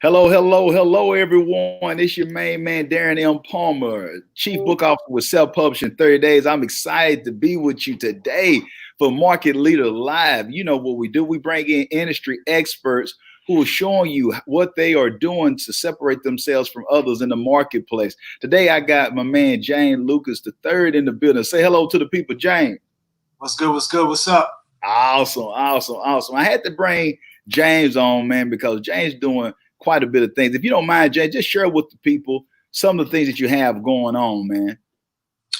Hello, hello, hello, everyone. It's your main man, Darren M. Palmer, Chief Book Officer with Self Publishing 30 Days. I'm excited to be with you today for Market Leader Live. You know what we do. We bring in industry experts who are showing you what they are doing to separate themselves from others in the marketplace. Today, I got my man, James Lucas III in the building. Say hello to the people, James. What's good? What's good? What's up? Awesome, awesome, awesome. I had to bring James on, man, because James doing quite a bit of things. If you don't mind, James, just share with the people some of the things that you have going on, man.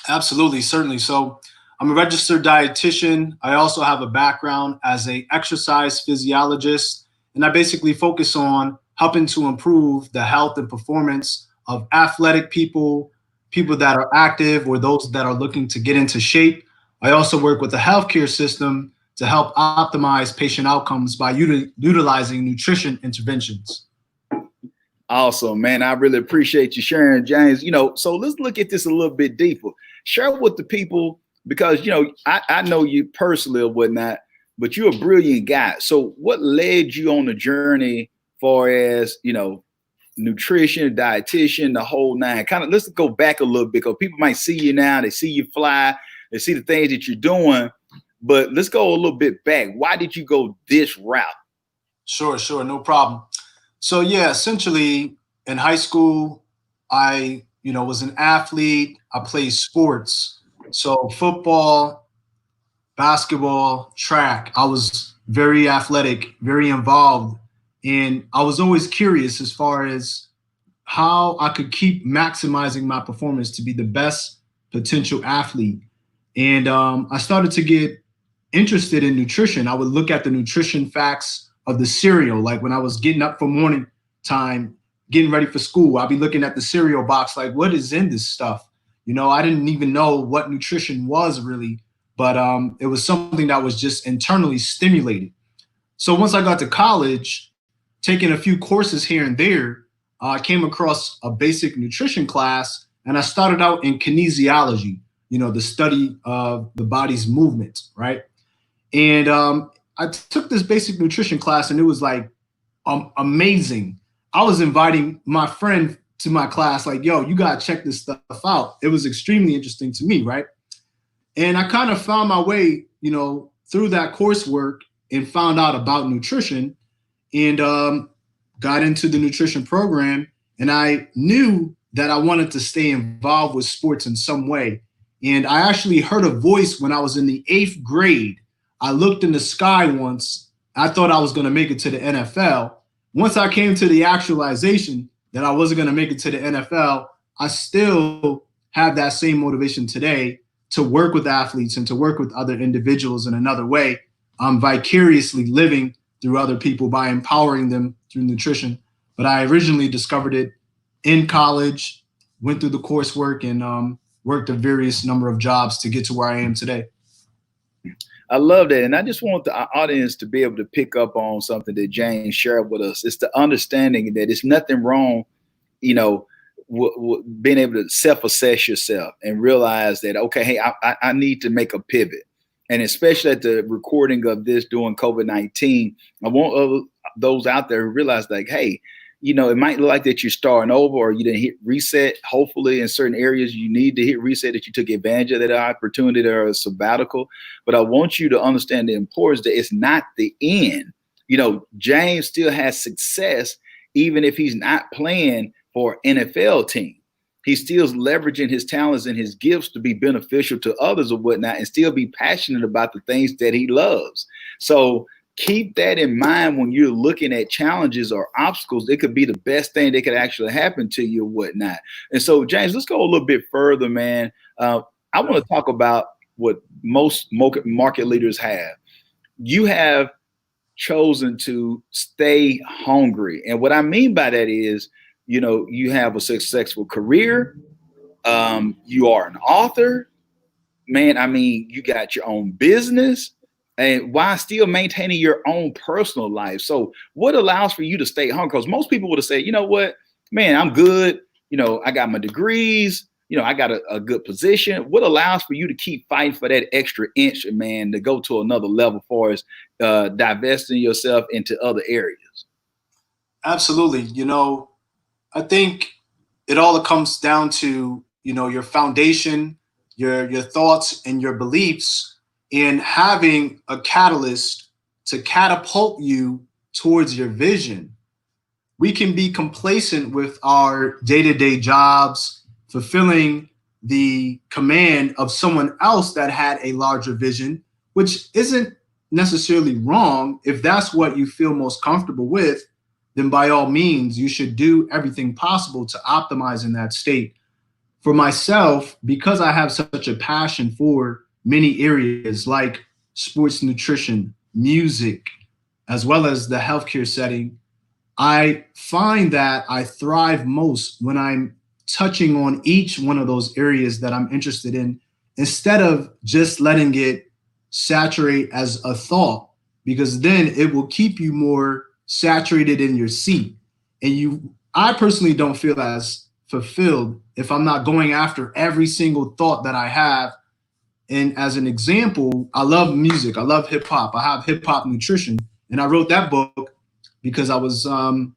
Absolutely, certainly. So I'm a registered dietitian. I also have a background as an exercise physiologist, and I basically focus on helping to improve the health and performance of athletic people, people that are active, or those that are looking to get into shape. I also work with the healthcare system to help optimize patient outcomes by utilizing nutrition interventions. Awesome, man. I really appreciate you sharing, James. So let's look at this a little bit deeper. Share with the people because, I know you personally or whatnot, but you're a brilliant guy. So what led you on the journey far as, nutrition, dietitian, the whole nine? Kind of let's go back a little bit because people might see you now, they see you fly, they see the things that you're doing, but let's go a little bit back. Why did you go this route? Sure, no problem. So yeah, essentially in high school, I, was an athlete. I played sports. So football, basketball, track. I was very athletic, very involved. And I was always curious as far as how I could keep maximizing my performance to be the best potential athlete. And I started to get interested in nutrition. I would look at the nutrition facts of the cereal. Like when I was getting up for morning time, getting ready for school, I'd be looking at the cereal box, like, what is in this stuff? I didn't even know what nutrition was really, but it was something that was just internally stimulated. So once I got to college, taking a few courses here and there, I came across a basic nutrition class, and I started out in kinesiology, the study of the body's movement, right? And I took this basic nutrition class, and it was like amazing. I was inviting my friend to my class, like, yo, you got to check this stuff out. It was extremely interesting to me, right? And I kind of found my way, through that coursework and found out about nutrition and got into the nutrition program. And I knew that I wanted to stay involved with sports in some way. And I actually heard a voice when I was in the 8th grade. I looked in the sky once. I thought I was going to make it to the NFL. Once I came to the actualization that I wasn't going to make it to the NFL, I still have that same motivation today to work with athletes and to work with other individuals in another way. I'm vicariously living through other people by empowering them through nutrition. But I originally discovered it in college, went through the coursework, and worked a various number of jobs to get to where I am today. I love that. And I just want the audience to be able to pick up on something that James shared with us. It's the understanding that it's nothing wrong, being able to self-assess yourself and realize that, okay, hey, I need to make a pivot. And especially at the recording of this during COVID-19, I want those out there who realize like, hey, it might look like that you're starting over or you didn't hit reset. Hopefully in certain areas you need to hit reset, that you took advantage of that opportunity or a sabbatical. But I want you to understand the importance that it's not the end. James still has success even if he's not playing for an NFL team. He's still leveraging his talents and his gifts to be beneficial to others or whatnot and still be passionate about the things that he loves. So keep that in mind when you're looking at challenges or obstacles. It could be the best thing that could actually happen to you or whatnot. And so, James, let's go a little bit further, man. I want to talk about what most market leaders have. You have chosen to stay hungry. And what I mean by that is, you have a successful career. You are an author, man. I mean, you got your own business. And while still maintaining your own personal life. So what allows for you to stay hungry? Because most people would have said, you know what, man, I'm good. I got my degrees. I got a good position. What allows for you to keep fighting for that extra inch, man, to go to another level for us, divesting yourself into other areas? Absolutely. I think it all comes down to, your foundation, your thoughts and your beliefs, and having a catalyst to catapult you towards your vision. We can be complacent with our day-to-day jobs, fulfilling the command of someone else that had a larger vision, which isn't necessarily wrong. If that's what you feel most comfortable with, then by all means you should do everything possible to optimize in that state. For myself, because I have such a passion for many areas like sports nutrition, music, as well as the healthcare setting, I find that I thrive most when I'm touching on each one of those areas that I'm interested in, instead of just letting it saturate as a thought, because then it will keep you more saturated in your seat. And I personally don't feel as fulfilled if I'm not going after every single thought that I have. And as an example, I love music. I love hip hop. I have hip hop nutrition, and I wrote that book because I was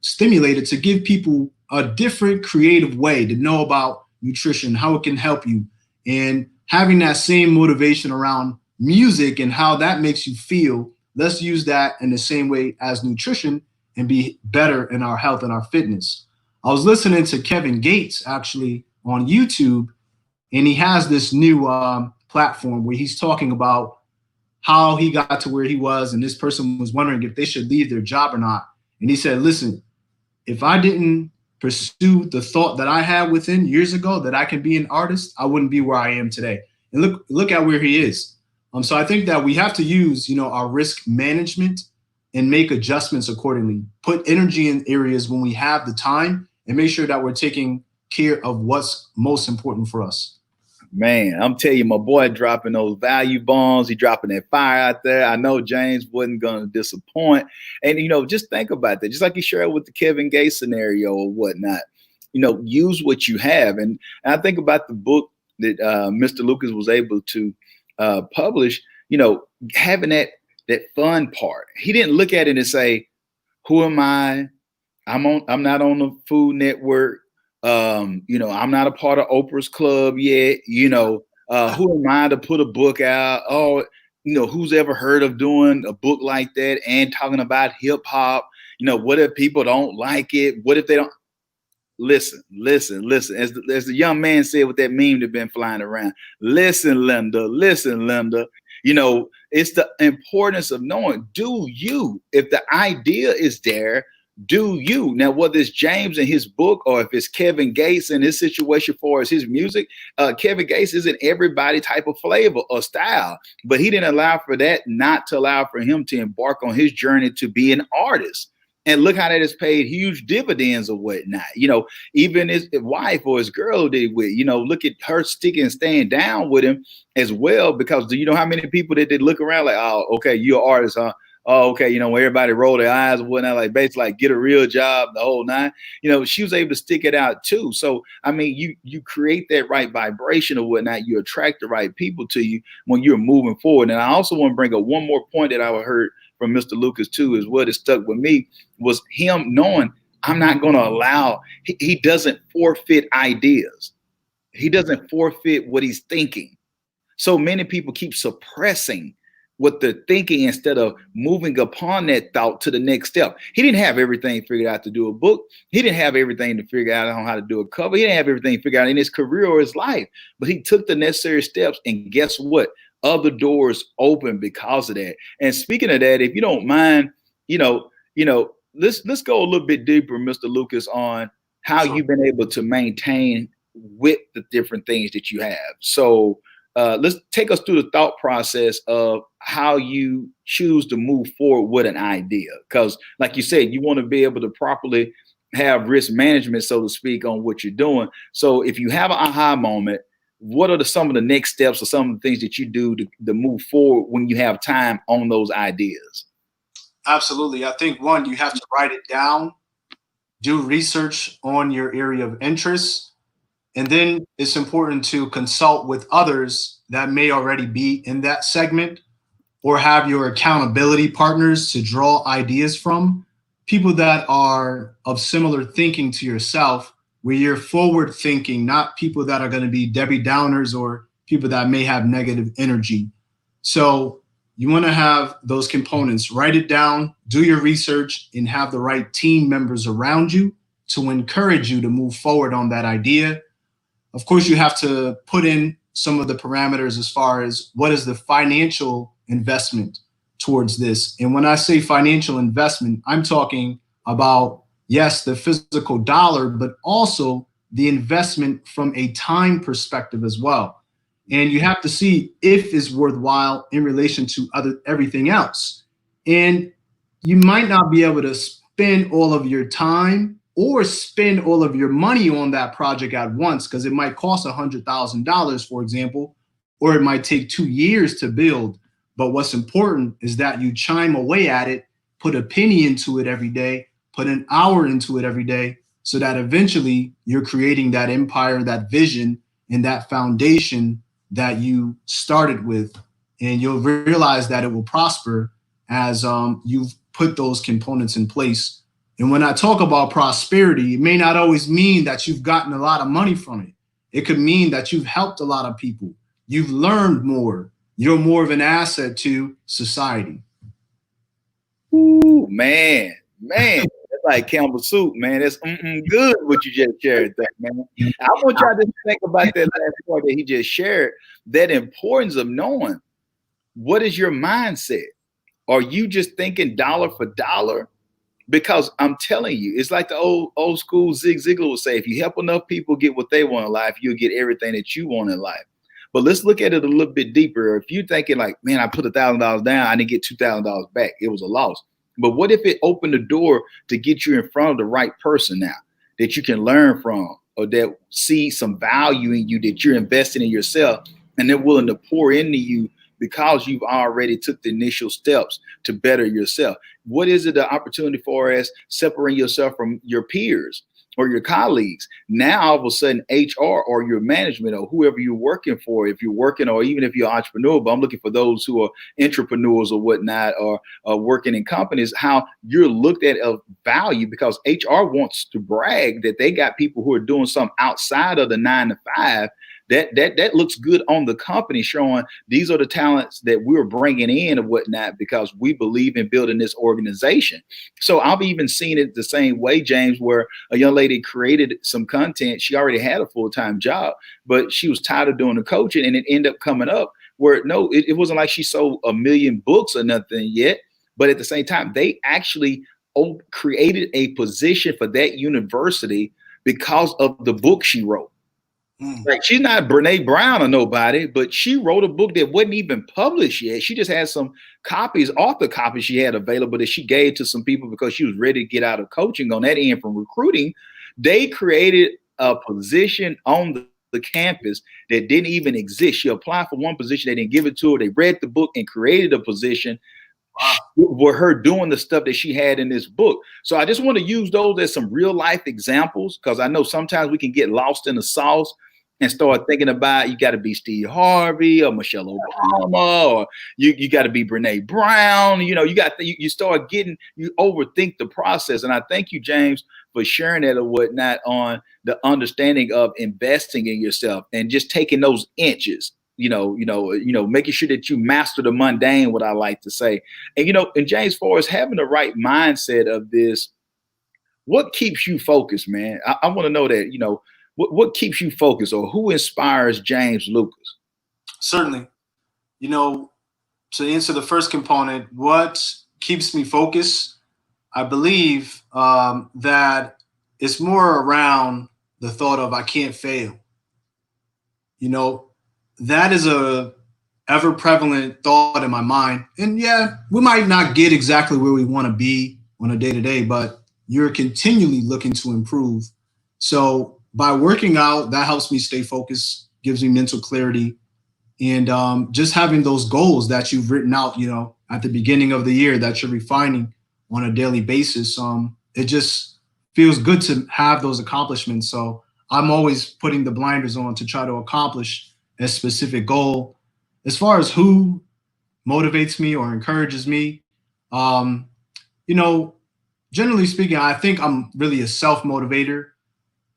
stimulated to give people a different creative way to know about nutrition, how it can help you, and having that same motivation around music and how that makes you feel. Let's use that in the same way as nutrition and be better in our health and our fitness. I was listening to Kevin Gates actually on YouTube, and he has this new platform where he's talking about how he got to where he was, and this person was wondering if they should leave their job or not. And he said, listen, if I didn't pursue the thought that I had within years ago that I can be an artist, I wouldn't be where I am today. And look at where he is. So I think that we have to use, our risk management and make adjustments accordingly. Put energy in areas when we have the time, and make sure that we're taking care of what's most important for us. Man, I'm telling you, my boy dropping those value bombs. He dropping that fire out there. I know James wasn't going to disappoint. And, just think about that. Just like you shared with the Kevin Gates scenario or whatnot, use what you have. And I think about the book that Mr. Lucas was able to publish, having that fun part. He didn't look at it and say, who am I? I'm not on the Food Network. I'm not a part of Oprah's club yet. Who am I to put a book out? Oh, who's ever heard of doing a book like that and talking about hip hop? What if people don't like it? What if they don't? Listen. As the young man said with that meme that been flying around, listen, Linda. It's the importance of knowing, do you, if the idea is there, do you. Now, whether it's James and his book or if it's Kevin Gates and his situation for as his music, Kevin Gates isn't everybody type of flavor or style, but he didn't allow for that, not to allow for him to embark on his journey to be an artist. And look how that has paid huge dividends or whatnot. Even his wife or his girl did with, look at her sticking and staying down with him as well. Because do you know how many people that did look around like, oh, okay, you're an artist, huh? Oh, okay, where everybody roll their eyes and whatnot, like basically like get a real job, the whole nine. She was able to stick it out too. So I mean, you create that right vibration or whatnot, you attract the right people to you when you're moving forward. And I also want to bring up one more point that I heard from Mr. Lucas too, is what has stuck with me was him knowing I'm not going to allow, he doesn't forfeit ideas. He doesn't forfeit what he's thinking. So many people keep suppressing what they're thinking instead of moving upon that thought to the next step. He didn't have everything figured out to do a book. He didn't have everything to figure out on how to do a cover. He didn't have everything figured out in his career or his life, but he took the necessary steps. And guess what? Other doors open because of that. And speaking of that, if you don't mind, let's go a little bit deeper, Mr. Lucas, on how Sure. you've been able to maintain with the different things that you have. So let's take us through the thought process of how you choose to move forward with an idea. Because like you said, you want to be able to properly have risk management, so to speak, on what you're doing. So if you have an aha moment, what are some of the next steps or some of the things that you do to move forward when you have time on those ideas? Absolutely. I think one, you have to write it down, do research on your area of interest, and then it's important to consult with others that may already be in that segment or have your accountability partners to draw ideas from. people that are of similar thinking to yourself, where you're forward thinking, not people that are going to be Debbie Downers or people that may have negative energy. So you want to have those components, write it down, do your research, and have the right team members around you to encourage you to move forward on that idea. Of course, you have to put in some of the parameters as far as what is the financial investment towards this. And when I say financial investment, I'm talking about, yes, the physical dollar, but also the investment from a time perspective as well. And you have to see if it's worthwhile in relation to everything else. And you might not be able to spend all of your time or spend all of your money on that project at once, because it might cost $100,000, for example, or it might take 2 years to build. But what's important is that you chime away at it, put a penny into it every day, put an hour into it every day, so that eventually you're creating that empire, that vision, and that foundation that you started with. And you'll realize that it will prosper as you've put those components in place. And when I talk about prosperity, it may not always mean that you've gotten a lot of money from it. It could mean that you've helped a lot of people. You've learned more. You're more of an asset to society. Ooh, man. That's like Campbell soup, man. That's good what you just shared there, man. I want y'all to think about that last point that he just shared, that importance of knowing what is your mindset. Are you just thinking dollar for dollar? Because I'm telling you, it's like the old school Zig Ziglar would say, if you help enough people get what they want in life, you'll get everything that you want in life. But let's look at it a little bit deeper. If you're thinking like, man, I put $1,000 down, I didn't get $2,000 back. It was a loss. But what if it opened the door to get you in front of the right person now that you can learn from, or that see some value in you, that you're investing in yourself, and they're willing to pour into you because you've already took the initial steps to better yourself? What is it, the opportunity for us separating yourself from your peers or your colleagues? Now, all of a sudden, HR or your management or whoever you're working for, if you're working, or even if you're an entrepreneur, but I'm looking for those who are entrepreneurs or whatnot, or working in companies, how you're looked at of value, because HR wants to brag that they got people who are doing something outside of the 9 to 5. That looks good on the company, showing these are the talents that we're bringing in and whatnot, because we believe in building this organization. So I've even seen it the same way, James, where a young lady created some content. She already had a full-time job, but she was tired of doing the coaching, and it ended up coming up where it wasn't like she sold 1 million books or nothing yet. But at the same time, they actually created a position for that university because of the book she wrote. Like, she's not Brene Brown or nobody, but she wrote a book that wasn't even published yet. She just had some copies, author copies she had available that she gave to some people because she was ready to get out of coaching on that end from recruiting. They created a position on the campus that didn't even exist. She applied for one position, they didn't give it to her. They read the book and created a position. Wow. Were her doing the stuff that she had in this book. So I just want to use those as some real life examples, because I know sometimes we can get lost in the sauce and start thinking about, you got to be Steve Harvey or Michelle Obama, or you got to be Brene Brown. You know, you start getting, you overthink the process. And I thank you, James, for sharing that or whatnot on the understanding of investing in yourself and just taking those inches. Making sure that you master the mundane, what I like to say. And James, for us having the right mindset of this, what keeps you focused, man? I want to know that, what keeps you focused, or who inspires James Lucas? Certainly. To answer the first component, what keeps me focused, I believe that it's more around the thought of I can't fail. That is a ever prevalent thought in my mind. And yeah, we might not get exactly where we want to be on a day-to-day, but you're continually looking to improve. So by working out, that helps me stay focused, gives me mental clarity. And just having those goals that you've written out, at the beginning of the year that you're refining on a daily basis, it just feels good to have those accomplishments. So I'm always putting the blinders on to try to accomplish a specific goal. As far as who motivates me or encourages me, generally speaking, I think I'm really a self-motivator,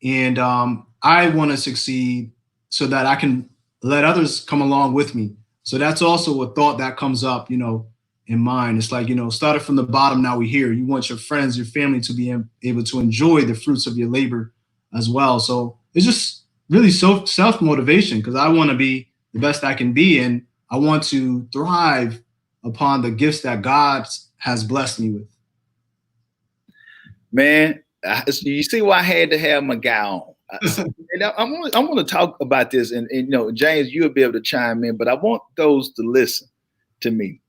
and I want to succeed so that I can let others come along with me. So that's also a thought that comes up, in mind. It's like, started from the bottom, now we're here. You want your friends, your family to be able to enjoy the fruits of your labor as well. So it's just really self motivation, because I want to be the best I can be, and I want to thrive upon the gifts that God has blessed me with. Man, you see why I had to have my guy on. And I want to talk about this, and James, you'll be able to chime in, but I want those to listen to me.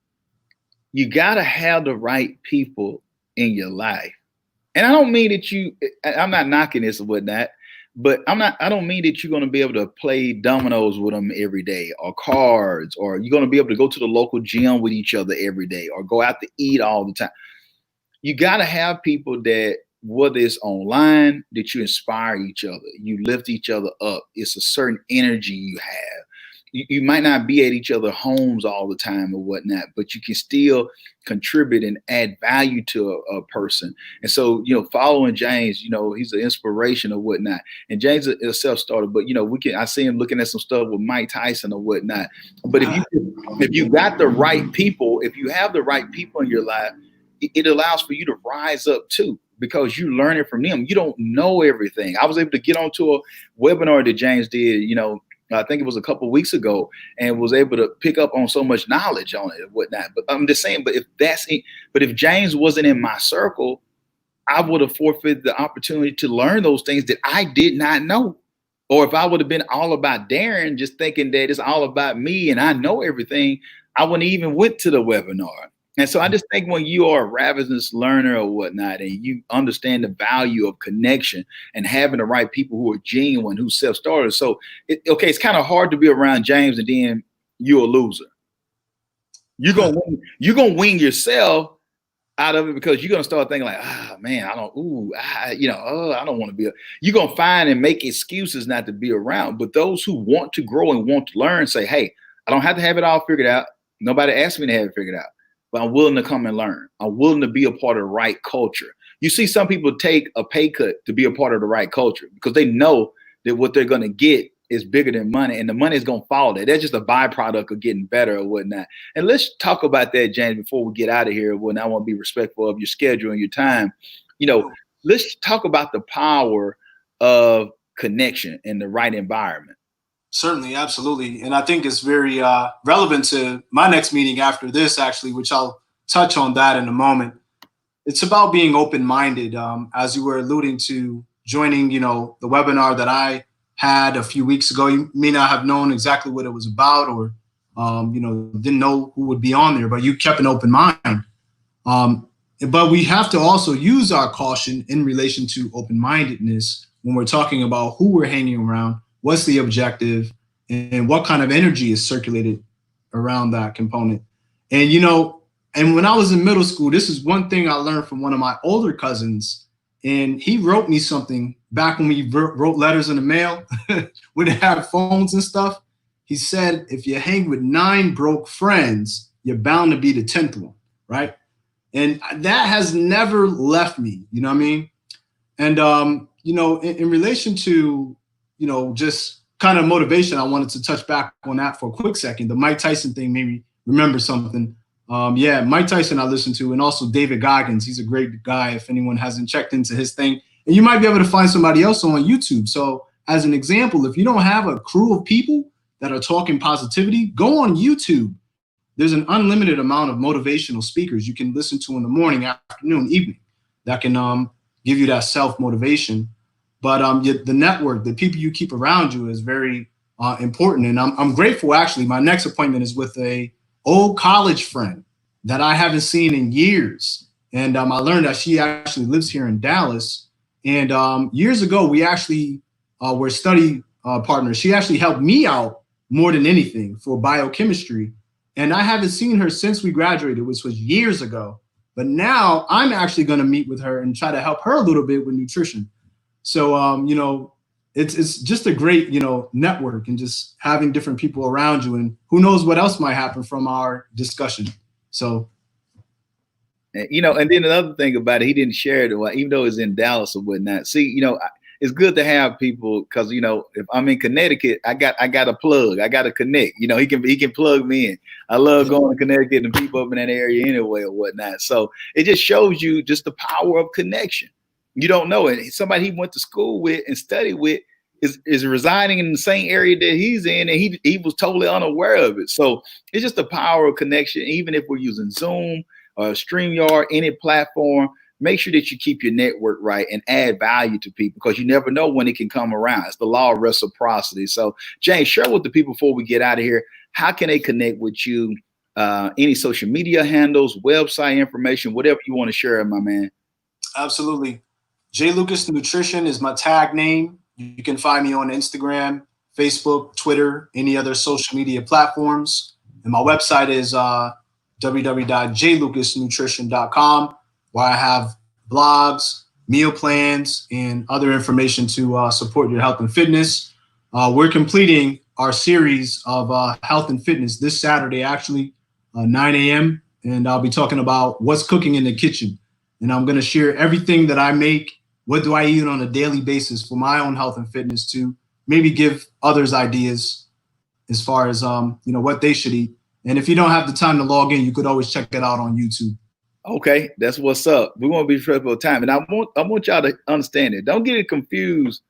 You got to have the right people in your life. And I don't mean that I'm not knocking this or whatnot, but I don't mean that you're going to be able to play dominoes with them every day, or cards, or you're going to be able to go to the local gym with each other every day, or go out to eat all the time. You got to have people that, whether it's online, that you inspire each other, you lift each other up. It's a certain energy you have. You might not be at each other's homes all the time or whatnot, but you can still contribute and add value to a person. And so, following James, he's an inspiration or whatnot. And James is a self-starter, but I see him looking at some stuff with Mike Tyson or whatnot. But if you got the right people, if you have the right people in your life, it allows for you to rise up too, because you learn it from them. You don't know everything. I was able to get onto a webinar that James did, I think it was a couple of weeks ago, and was able to pick up on so much knowledge on it and whatnot. But I'm just saying, but if James wasn't in my circle, I would have forfeited the opportunity to learn those things that I did not know. Or if I would have been all about Darren, just thinking that it's all about me and I know everything, I wouldn't even went to the webinar. And so I just think when you are a ravenous learner or whatnot, and you understand the value of connection and having the right people who are genuine, who self-starters. So, it's kind of hard to be around James and then you're a loser. You're gonna wing yourself out of it, because you're gonna start thinking like, man, I don't want to be. You're gonna find and make excuses not to be around. But those who want to grow and want to learn say, hey, I don't have to have it all figured out. Nobody asked me to have it figured out. But I'm willing to come and learn. I'm willing to be a part of the right culture. You see some people take a pay cut to be a part of the right culture, because they know that what they're going to get is bigger than money, and the money is going to follow that. That's just a byproduct of getting better or whatnot. And let's talk about that, James, before we get out of here. When I want to be respectful of your schedule and your time. Let's talk about the power of connection in the right environment. Certainly, absolutely. And I think it's very relevant to my next meeting after this, actually, which I'll touch on that in a moment. It's about being open-minded. As you were alluding to joining, the webinar that I had a few weeks ago, you may not have known exactly what it was about, or, didn't know who would be on there, but you kept an open mind. But we have to also use our caution in relation to open-mindedness when we're talking about who we're hanging around, what's the objective, and what kind of energy is circulated around that component. And, and when I was in middle school, this is one thing I learned from one of my older cousins. And he wrote me something back when we wrote letters in the mail. We didn't have phones and stuff. He said, if you hang with 9 broke friends, you're bound to be the 10th one, right? And that has never left me, you know what I mean? And, in relation to, just kind of motivation, I wanted to touch back on that for a quick second. The Mike Tyson thing made me remember something. Mike Tyson I listen to, and also David Goggins. He's a great guy if anyone hasn't checked into his thing. And you might be able to find somebody else on YouTube. So as an example, if you don't have a crew of people that are talking positivity, go on YouTube. There's an unlimited amount of motivational speakers you can listen to in the morning, afternoon, evening that can give you that self-motivation. But the network, the people you keep around you is very important. And I'm grateful, actually. My next appointment is with a old college friend that I haven't seen in years. And I learned that she actually lives here in Dallas. And years ago, we actually were study partners. She actually helped me out more than anything for biochemistry. And I haven't seen her since we graduated, which was years ago. But now I'm actually going to meet with her and try to help her a little bit with nutrition. So, it's just a great, network, and just having different people around you, and who knows what else might happen from our discussion. So. And, you know, and then another thing about it, he didn't share it, well, even though it's in Dallas or whatnot. See, you know, it's good to have people because, you know, if I'm in Connecticut, I got a plug, I got to connect. You know, he can plug me in. I love going to Connecticut and people up in that area anyway or whatnot. So it just shows you just the power of connection. You don't know it. Somebody he went to school with and studied with is residing in the same area that he's in, and he was totally unaware of it. So it's just the power of connection. Even if we're using Zoom or StreamYard, any platform, make sure that you keep your network right and add value to people because you never know when it can come around. It's the law of reciprocity. So, James, share with the people before we get out of here, how can they connect with you? Any social media handles, website information, whatever you want to share, my man. Absolutely. J Lucas Nutrition is my tag name. You can find me on Instagram, Facebook, Twitter, any other social media platforms. And my website is www.jlucasnutrition.com, where I have blogs, meal plans, and other information to support your health and fitness. We're completing our series of health and fitness this Saturday, actually, 9 a.m. And I'll be talking about what's cooking in the kitchen. And I'm going to share everything that I make. What do I eat on a daily basis for my own health and fitness to maybe give others ideas as far as, what they should eat. And if you don't have the time to log in, you could always check it out on YouTube. Okay, that's what's up. We want to be respectful of time. And I want y'all to understand it. Don't get it confused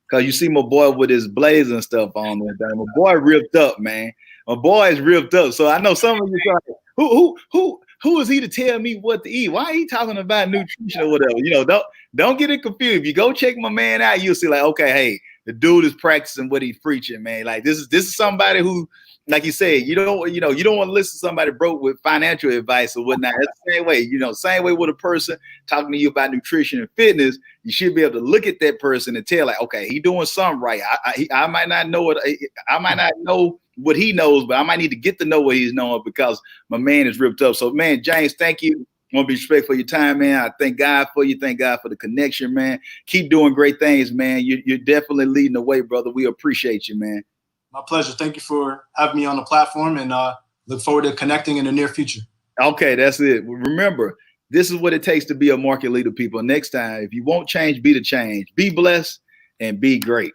because you see my boy with his blazer and stuff on. My boy ripped up, man. My boy is ripped up. So I know some of you are like, who is he to tell me what to eat? Why are he talking about nutrition or whatever? You know, don't get it confused. If you go check my man out, you'll see like, okay, hey, the dude is practicing what he's preaching, man. Like this is somebody who, like you said, you don't want to listen to somebody broke with financial advice or whatnot. That's the same way, same way with a person talking to you about nutrition and fitness. You should be able to look at that person and tell like, okay, he doing something right. I might not know what I might not know what he knows, but I might need to get to know what he's knowing because my man is ripped up. So, man, James, thank you. I want to be respectful of your time, man. I thank God for you. Thank God for the connection, man. Keep doing great things, man. You're definitely leading the way, brother. We appreciate you, man. My pleasure. Thank you for having me on the platform and look forward to connecting in the near future. Okay, that's it. Remember, this is what it takes to be a market leader, people. Next time, if you won't change, be the change. Be blessed and be great.